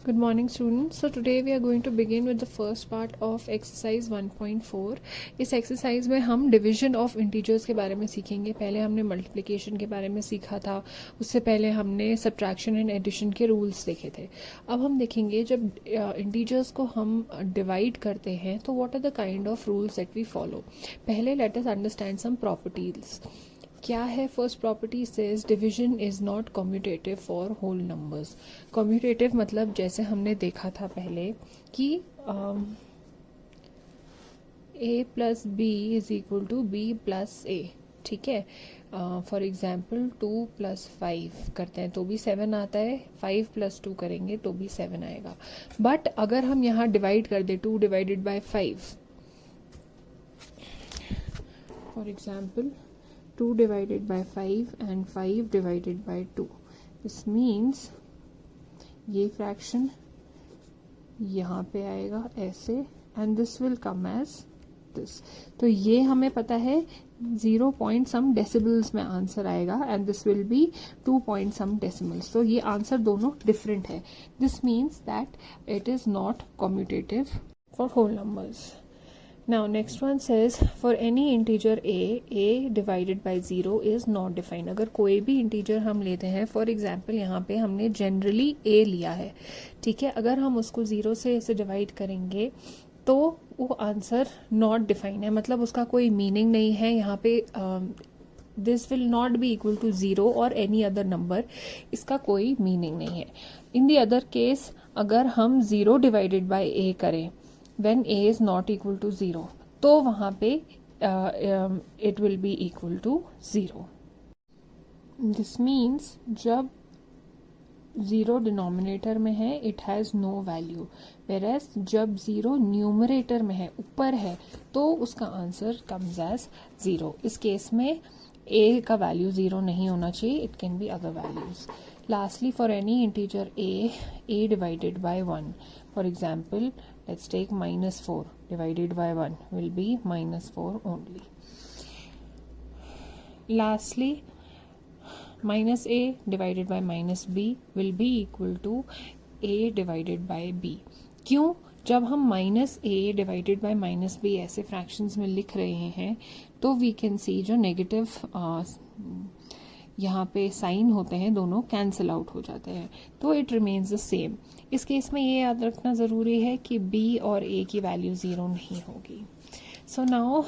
Good morning students. So today we are going to begin with the first part of exercise 1.4. इस exercise में हम division of integers के बारे में सीखेंगे. पहले हमने मल्टीप्लिकेशन के बारे में सीखा था, उससे पहले हमने सब्ट्रैक्शन एंड एडिशन के रूल्स देखे थे. अब हम देखेंगे जब इंटीजर्स को हम डिवाइड करते हैं तो what are the kind of rules that we follow. पहले let us understand some properties. क्या है first property? Says division is not commutative for whole numbers. Commutative मतलब जैसे हमने देखा था पहले कि a plus B is equal to B plus A. ठीक है. फॉर एग्जाम्पल 2 प्लस 5 करते हैं तो भी 7 आता है, 5 प्लस 2 करेंगे तो भी 7 आएगा. बट अगर हम यहाँ डिवाइड कर दे 2 divided by 5, for example 2 divided by 5 and 5 divided by 2. This means ये फ्रैक्शन यहाँ पे आएगा ऐसे and this will come as this. तो ये हमें पता है 0 point some decimals में आंसर आएगा and this will be 2 point some decimals. तो ये आंसर दोनों डिफरेंट है. This means that it is not commutative for whole numbers. Now next one says for any integer a divided by 0 is not defined. अगर कोई भी integer हम लेते हैं, फॉर एग्जाम्पल यहाँ पे हमने जनरली a लिया है, ठीक है. अगर हम उसको 0 से ऐसे डिवाइड करेंगे तो वो आंसर नॉट डिफाइन है, मतलब उसका कोई मीनिंग नहीं है. यहाँ पे this will not be equal to 0 और एनी अदर नंबर, इसका कोई मीनिंग नहीं है. इन द अदर केस अगर हम 0 डिवाइडेड बाय a करें when a is not equal to 0 तो वहाँ पे it will be equal to 0. This means जब 0 डिनोमिनेटर में है it has no value, whereas जब 0 न्यूमरेटर में है, ऊपर है, तो उसका आंसर comes as 0. इस केस में a का वैल्यू 0 नहीं होना चाहिए, it can be other values. Lastly, for any integer a divided by 1, for example let's take minus 4 divided by 1 will be minus 4 only. Lastly, minus a divided by minus b will be equal to a divided by b. क्यों? जब हम minus a divided by minus b ऐसे fractions में लिख रहे हैं तो we can see जो नेगेटिव यहाँ पे साइन होते हैं दोनों कैंसिल आउट हो जाते हैं, तो इट रिमेन्स द सेम. इस केस में ये याद रखना ज़रूरी है कि b और a की वैल्यू 0 नहीं होगी. So now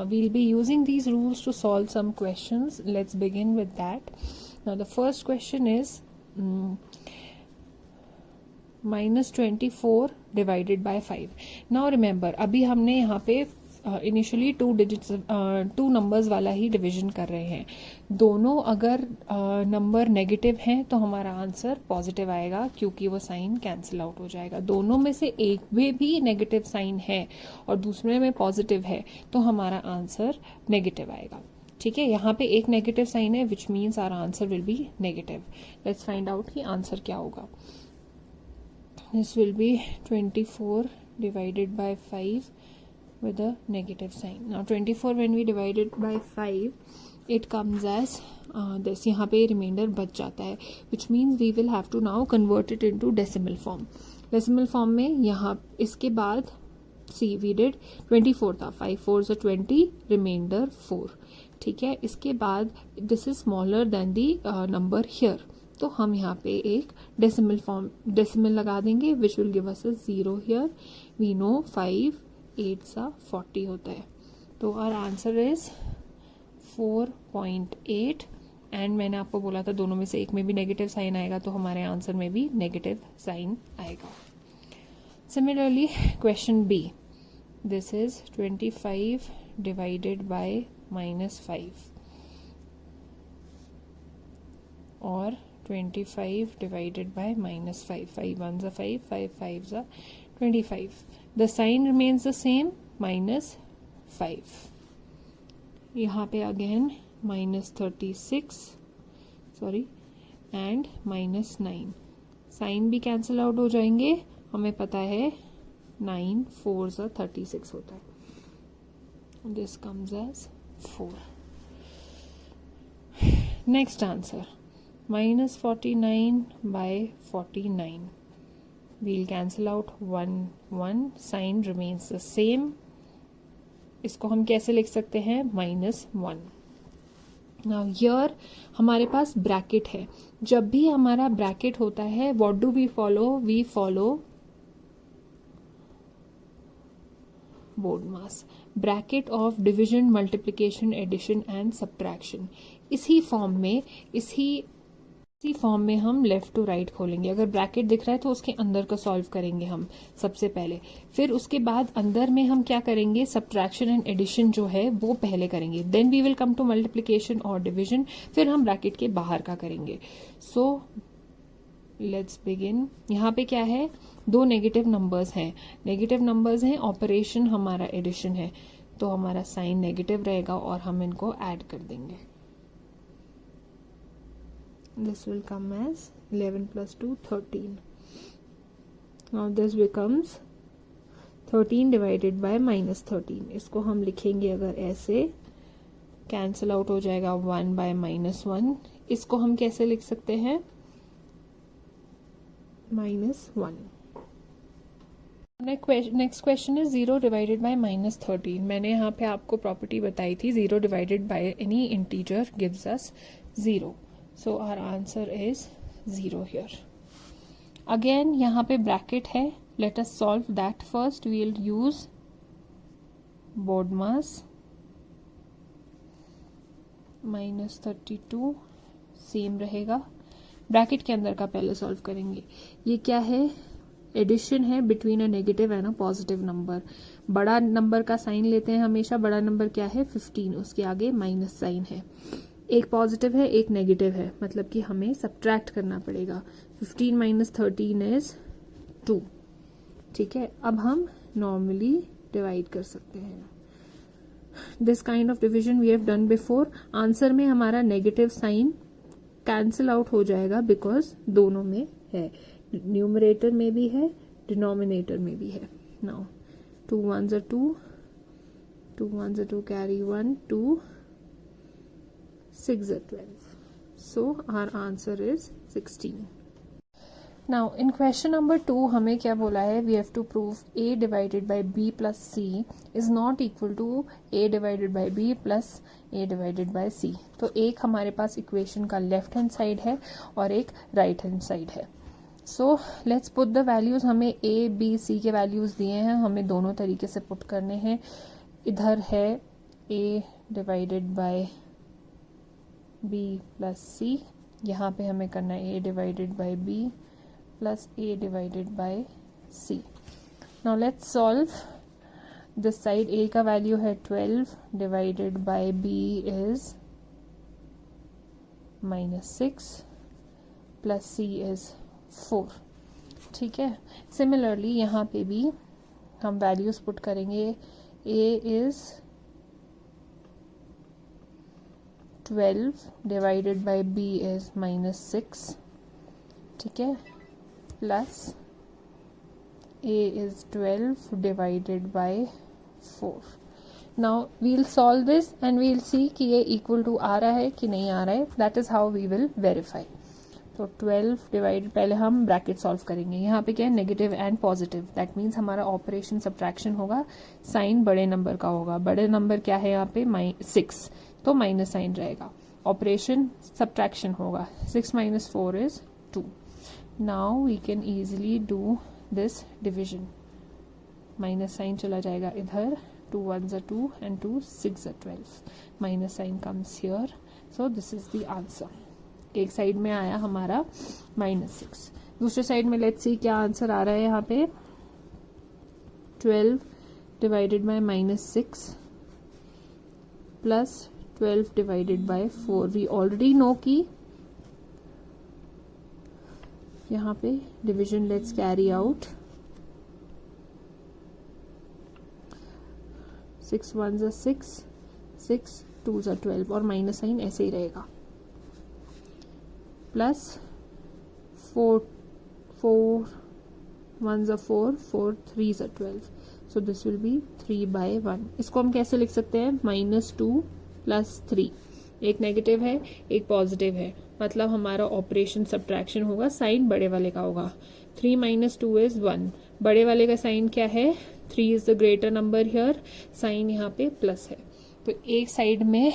we'll be using these rules to solve some questions. Let's begin with that. Now the first question is -24 divided by 5. Now remember अभी हमने यहाँ पे इनिशियली 2 नंबर्स वाला ही डिवीजन कर रहे हैं. दोनों अगर नंबर नेगेटिव हैं तो हमारा आंसर पॉजिटिव आएगा क्योंकि वो साइन कैंसिल आउट हो जाएगा. दोनों में से एक में भी नेगेटिव साइन है और दूसरे में पॉजिटिव है तो हमारा आंसर नेगेटिव आएगा. ठीक है. यहाँ पे एक नेगेटिव साइन है which means our answer will be negative. Let's find out कि आंसर क्या होगा. This will be 24 divided by 5 with a negative sign. Now 24 when we divide it by 5 it comes as this. यहाँ पे reminder बच जाता है which means we will have to now convert it into decimal form. Decimal form में यहाँ इसके बाद see we did 24 था, 5 4s are 20, remainder 4. ठीक है. इसके बाद this is smaller than the number here, तो हम यहाँ पे एक डेसिमल लगा देंगे which will give us a 0 here. We know 5 8 40 होता है, तो our answer is 4.8. एंड मैंने आपको बोला था दोनों में से एक में भी नेगेटिव साइन आएगा तो हमारे आंसर में भी नेगेटिव साइन आएगा. Similarly question B. This is 25 divided by -5 और 25 divided by -5. 5 1s are 5, 5 5s are 25. The sign remains the same, -5. यहाँ पे again -36 and -9. साइन भी कैंसिल आउट हो जाएंगे. हमें पता है 9 4s are 36 होता है. This comes as 4. Next answer. -49 by 49. we'll cancel out 1 1, sign remains the same. इसको हम कैसे लिख सकते हैं, -1. नाउ हियर हमारे पास ब्रैकेट है. जब भी हमारा ब्रैकेट होता है, what do we follow, we follow BODMAS, bracket of division, multiplication, addition and subtraction. इसी फॉर्म में हम लेफ्ट टू राइट खोलेंगे. अगर ब्रैकेट दिख रहा है तो उसके अंदर का सॉल्व करेंगे हम सबसे पहले. फिर उसके बाद अंदर में हम क्या करेंगे, सब्ट्रैक्शन एंड एडिशन जो है वो पहले करेंगे. Then we will come to multiplication और डिविजन. फिर हम ब्रैकेट के बाहर का करेंगे. So let's begin. यहाँ पे क्या है, 2 नेगेटिव नंबर्स हैं. ऑपरेशन हमारा एडिशन है, तो हमारा साइन नेगेटिव रहेगा और हम इनको ऐड कर देंगे. This will come as 11 plus 2, 13. Now this becomes 13 divided by -13. इसको हम लिखेंगे अगर ऐसे, कैंसिल आउट हो जाएगा 1 by -1. इसको हम कैसे लिख सकते हैं, -1. Next question is 0 divided by -13. मैंने यहाँ पे आपको प्रॉपर्टी बताई थी, 0 divided by any integer gives us 0. So our answer is 0 here. Again यहाँ पे ब्रैकेट है. Let us solve that first. We will use BODMAS. -32 same रहेगा. ब्रैकेट के अंदर का पहले सॉल्व करेंगे. ये क्या है, एडिशन है between a negative and a positive number. बड़ा नंबर का साइन लेते हैं हमेशा. बड़ा नंबर क्या है, 15. उसके आगे माइनस साइन है. एक पॉजिटिव है, एक नेगेटिव है, मतलब कि हमें सब्ट्रैक्ट करना पड़ेगा. 15 - 13 इज 2. ठीक है, अब हम नॉर्मली डिवाइड कर सकते हैं. This kind of division we have done before. Answer में हमारा नेगेटिव साइन कैंसिल आउट हो जाएगा बिकॉज दोनों में है, न्यूमरेटर में भी है, डिनोमिनेटर में भी है. Now 2 1s are 2, 2 1s are 2 carry 1, 2 6 are 12. So our answer is 16. Now in question number 2 हमें क्या बोला है, we have to prove a divided by b plus c is not equal to a divided by b plus a divided by c. तो एक हमारे पास equation का left hand side है और एक राइट हैंड साइड है. So let's put the values. हमें a b c के वैल्यूज दिए हैं, हमें दोनों तरीके से पुट करने हैं. इधर है a divided by b plus c. यहाँ पे हमें करना है a divided by b plus a divided by c. Now let's solve. This side a का वैल्यू है 12 divided bye b is -6 plus c is 4. ठीक है, सिमिलरली यहाँ पे भी हम वैल्यूज पुट करेंगे. a is 12 divided bye b is -6. ठीक है, plus a is 12 divided by 4. Now we'll solve this and we'll see कि ये इक्वल टू आ रहा है कि नहीं आ रहा है. That is how we will verify. तो 12 डिवाइडेड, पहले हम ब्रैकेट सॉल्व करेंगे. यहाँ पे क्या है, negative and positive. That means हमारा ऑपरेशन सब्ट्रैक्शन होगा, साइन बड़े नंबर का होगा. बड़े नंबर क्या है यहाँ पे, 6, तो माइनस साइन रहेगा. ऑपरेशन सब्ट्रैक्शन होगा. 6 - 4 is 2. Now we can easily do this division. Minus sign चला जाएगा इधर. 2 1s are 2 and 2 6 are 12. Minus sign comes here. So this is the answer. एक साइड में आया हमारा -6, दूसरे साइड में लेट्स सी क्या आंसर आ रहा है. यहाँ पे 12 divided by -6 plus 12 divided by 4. We already know कि यहाँ पे division let's carry out. 6 1s are 6, 6 2s are 12 और माइनस साइन ऐसे ही रहेगा. Plus 4 1s are 4, 4 3s are 12. So this will be 3/1. इसको हम कैसे लिख सकते हैं, -2 + 3. एक नेगेटिव है, एक पॉजिटिव है, मतलब हमारा ऑपरेशन सब्ट्रैक्शन होगा, साइन बड़े वाले का होगा. 3 माइनस 2 इज 1। बड़े वाले का साइन क्या है? 3 is the greater number here, sign यहाँ पे प्लस है, तो एक साइड में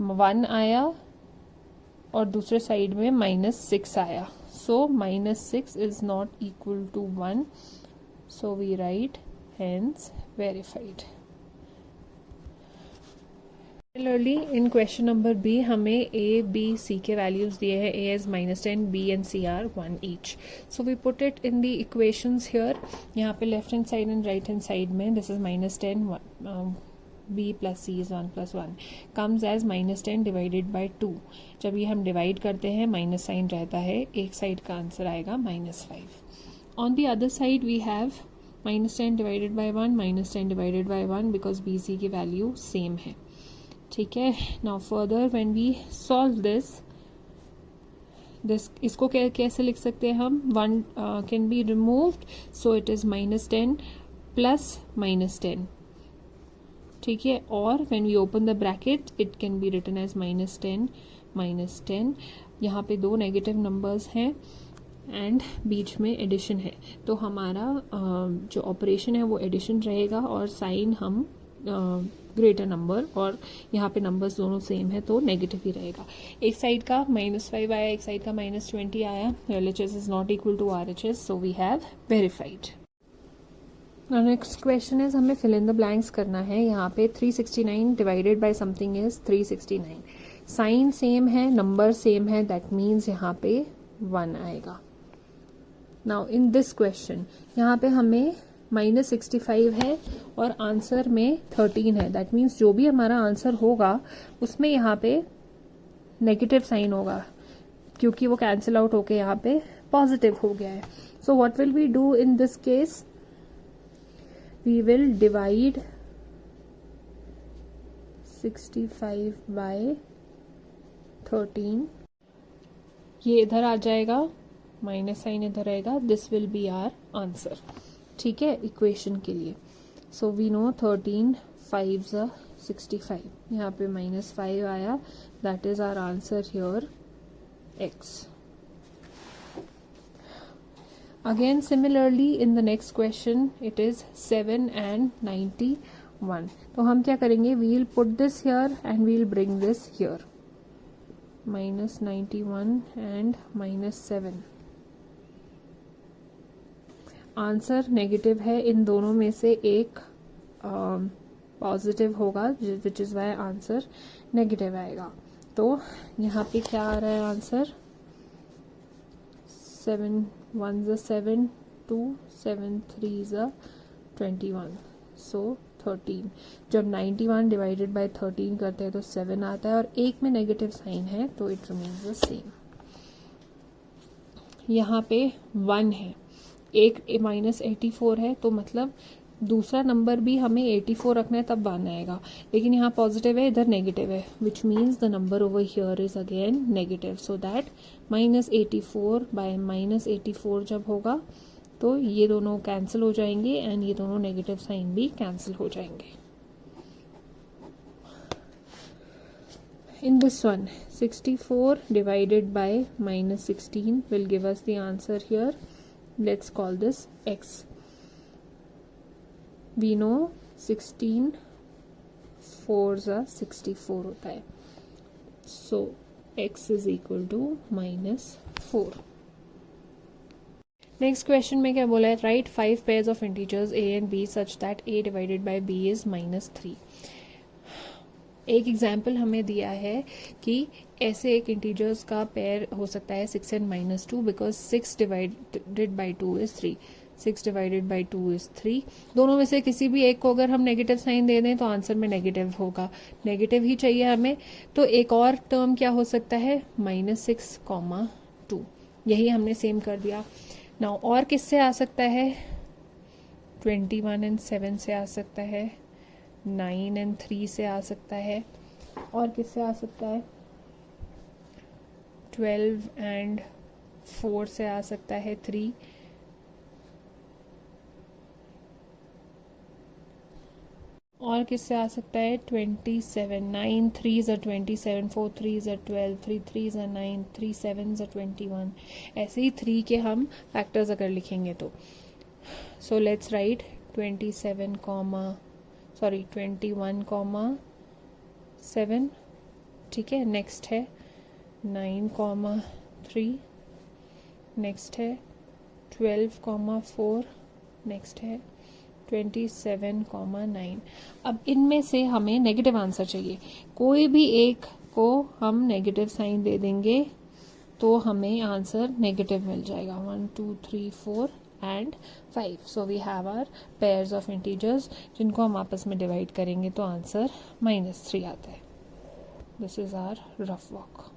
1 आया और दूसरे साइड में -6 आया, so -6 is not equal to 1, so we write hence verified. Similarly in question number B हमें a, b, c के वैल्यूज दिए हैं, a is -10, b and c are 1 each. So we put it in the equations here. यहाँ पे left hand side and right hand side में this is -10, b plus c is 1 plus 1 comes as -10 divided by 2. जब ये हम divide करते हैं minus sign रहता है, एक साइड का आंसर आएगा -5. On the other side we have -10 divided by 1, -10 divided by 1 because b, c की वैल्यू सेम है. ठीक है. Now further when we solve this इसको कैसे लिख सकते हैं हम? 1 can be removed, so it is -10 plus -10. ठीक है. और when we open the bracket it can be written as -10 -10. यहाँ पे दो नेगेटिव नंबर्स हैं एंड बीच में एडिशन है, तो हमारा जो ऑपरेशन है वो एडिशन रहेगा और साइन हम ग्रेटर नंबर, और यहाँ पे नंबर्स दोनों सेम है तो नेगेटिव ही रहेगा. एक साइड का -5 आया, एक साइड का -20 आया. LHS is not equal to RHS, so we have verified. Next question is हमें फिल इन द ब्लैंक्स करना है. यहाँ पे 369 divided by something is 369. Sign same है, नंबर सेम है, दैट मीन्स यहाँ पे 1 आएगा. नाउ इन दिस क्वेश्चन यहाँ पे हमें -65 है और आंसर में 13 है, दैट मीन्स जो भी हमारा आंसर होगा उसमें यहाँ पे नेगेटिव साइन होगा क्योंकि वो कैंसिल आउट होके यहाँ पे पॉजिटिव हो गया है. So what will we do in this case? We will divide 65 by 13. ये इधर आ जाएगा, माइनस साइन इधर आएगा, this will be our answer. ठीक है, इक्वेशन के लिए. So we know 13 5 65. यहाँ पे -5 आया, that is our answer here x. Again similarly in the next question it is 7 and 91. तो हम क्या करेंगे? We will put this here and we will bring this here. -91 and -7. Answer negative है, इन दोनों में से एक पॉजिटिव होगा, which is why answer negative आएगा. तो यहाँ पे क्या आ रहा है आंसर? 7 1 7 2 7 3 21, सो 13. जब 91 डिवाइडेड बाय 13 करते हैं तो 7 आता है और एक में नेगेटिव साइन है तो इट रिमेन्स द सेम. यहाँ पे 1 है, एक -84 है, तो मतलब दूसरा नंबर भी हमें 84 रखना है तब 1 आएगा, लेकिन यहाँ पॉजिटिव है, इधर नेगेटिव है, which means the number over here is again negative. So that -84 by -84 जब होगा तो ये दोनों कैंसिल हो जाएंगे एंड ये दोनों नेगेटिव साइन भी कैंसिल हो जाएंगे. In this one 64 divided by -16 will give us the answer here. Let's call this x. We know 16 4s are 64 होता है, so x is equal to -4. Next question में क्या बोला है? Right 5 pairs of integers a and b such that a divided by b is -3. एक example हमें दिया है कि ऐसे एक इंटीजर्स का पेयर हो सकता है 6 and -2 because 6 divided by 2 is 3. 6 divided by 2 is 3. दोनों में से किसी भी एक को अगर हम नेगेटिव साइन दे दें तो आंसर में नेगेटिव होगा, नेगेटिव ही चाहिए हमें. तो एक और टर्म क्या हो सकता है? -6, 2. यही हमने सेम कर दिया. नाउ और किससे आ सकता है? 21 and 7 से आ सकता है, 9 and 3 से आ सकता है, और किससे आ सकता है? 12 and 4 से आ सकता है, 3. और किससे आ सकता है 27, 9 3s are 27, 4 3s are 12, 3 3s are 9, 3 7s are 21. ऐसे ही 3 के हम फैक्टर्स अगर लिखेंगे तो सो लेट्स राइट 21 7. ठीक है, नेक्स्ट है 9 3, नेक्स्ट है 12 4, नेक्स्ट है 27 9. अब इनमें से हमें नेगेटिव आंसर चाहिए, कोई भी एक को हम नेगेटिव साइन दे देंगे तो हमें आंसर नेगेटिव मिल जाएगा. 1 2 3 4 and 5. So we have our pairs of integers जिनको हम आपस में डिवाइड करेंगे तो आंसर -3 आता है. This is our rough work.